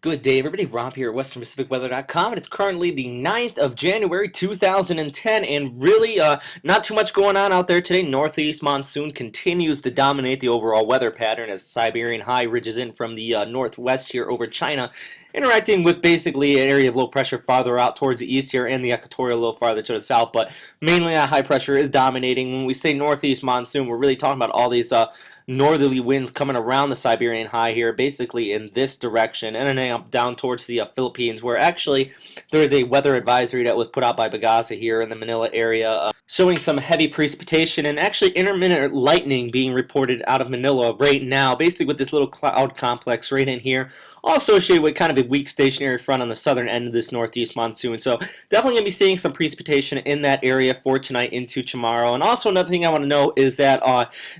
Good day, everybody. Rob here at WesternPacificWeather.com, and it's currently the 9th of January 2010, and really not too much going on out there today. Northeast monsoon continues to dominate the overall weather pattern as Siberian high ridges in from the northwest here over China, interacting with basically an area of low pressure farther out towards the east here and the equatorial a little farther to the south, but mainly that high pressure is dominating. When we say northeast monsoon, we're really talking about all these northerly winds coming around the Siberian high here, basically in this direction, and then up down towards the Philippines, where actually there is a weather advisory that was put out by Bagasa here in the Manilla area, showing some heavy precipitation and actually intermittent lightning being reported out of Manila right now, basically with this little cloud complex right in here, all associated with kind of a weak stationary front on the southern end of this northeast monsoon. So definitely going to be seeing some precipitation in that area for tonight into tomorrow. And also another thing I want to note is that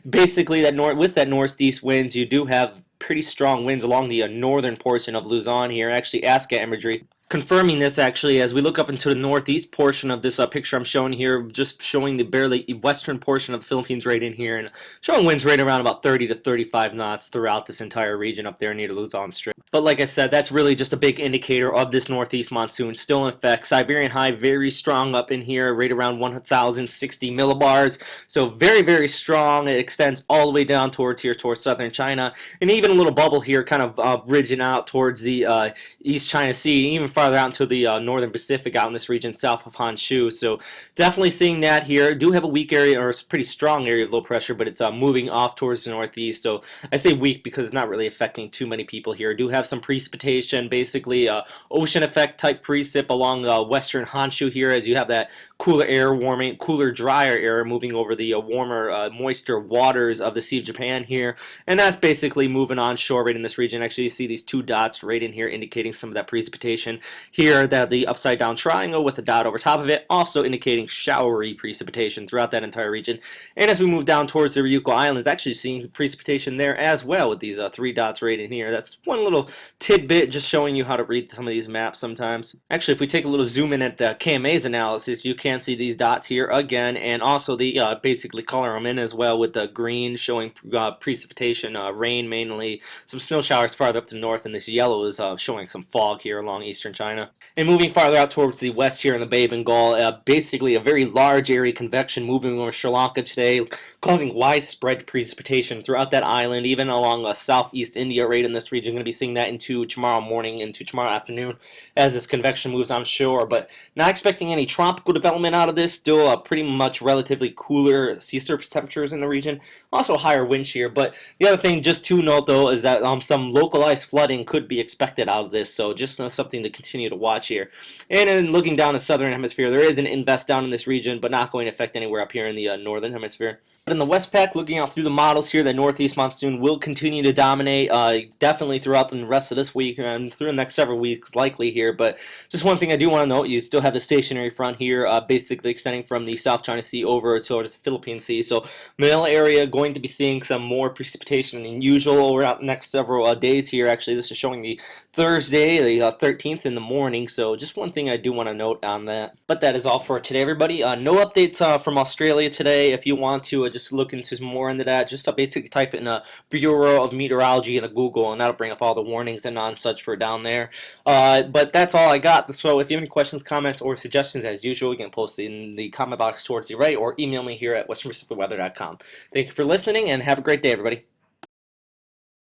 basically with that northeast winds, you do have pretty strong winds along the northern portion of Luzon here, actually ASCA imagery confirming this actually as we look up into the northeast portion of this picture I'm showing here, just showing the barely western portion of the Philippines right in here, and showing winds right around about 30 to 35 knots throughout this entire region up there near the Luzon Strait. But like I said, that's really just a big indicator of this northeast monsoon still in effect. Siberian high very strong up in here, right around 1060 millibars, so very, very strong. It extends all the way down towards here, towards southern China, and even a little bubble here kind of ridging out towards the East China Sea, even farther out into the northern Pacific out in this region south of Honshu. So definitely seeing that here. Do have a weak area, or a pretty strong area of low pressure, but it's moving off towards the northeast. So I say weak because it's not really affecting too many people here. Do have some precipitation, basically ocean effect type precip along western Honshu here, as you have that cooler air warming, cooler, drier air moving over the warmer, moister waters of the Sea of Japan here, and that's basically moving on shore right in this region. Actually, you see these two dots right in here indicating some of that precipitation here, that the upside down triangle with a dot over top of it, also indicating showery precipitation throughout that entire region. And as we move down towards the Ryukyu Islands, actually seeing precipitation there as well with these three dots right in here. That's one little tidbit just showing you how to read some of these maps sometimes. Actually, if we take a little zoom in at the KMA's analysis, you can see these dots here again, and also the basically color them in as well with the green showing precipitation, rain mainly, some snow showers farther up to the north, and this yellow is showing some fog here along eastern China. And moving farther out towards the west here in the Bay of Bengal, basically a very large area convection moving over Sri Lanka today, causing widespread precipitation throughout that island, even along southeast India right in this region. Going to be seeing that into tomorrow morning, into tomorrow afternoon as this convection moves on shore, but not expecting any tropical development out of this. Still pretty much relatively cooler sea surface temperatures in the region, also higher wind shear. But the other thing just to note though is that some localized flooding could be expected out of this, so just something to continue to watch here. And then looking down the southern hemisphere, there is an invest down in this region, but not going to affect anywhere up here in the northern hemisphere. But in the Westpac, looking out through the models here, the northeast monsoon will continue to dominate definitely throughout the rest of this week and through the next several weeks likely here. But just one thing I do want to note, you still have the stationary front here basically extending from the South China Sea over towards the Philippine Sea. So Manila area going to be seeing some more precipitation than usual over the next several days here. Actually, this is showing the Thursday, the 13th in the morning. So just one thing I do want to note on that. But that is all for today, everybody. No updates from Australia today. If you want to just look into more into that, just basically type in a Bureau of Meteorology in Google, and that'll bring up all the warnings and such for down there. But that's all I got. So if you have any questions, comments, or suggestions, as usual, you can post in the comment box towards the right or email me here at westernpacificweather.com. Thank you for listening, and have a great day, everybody.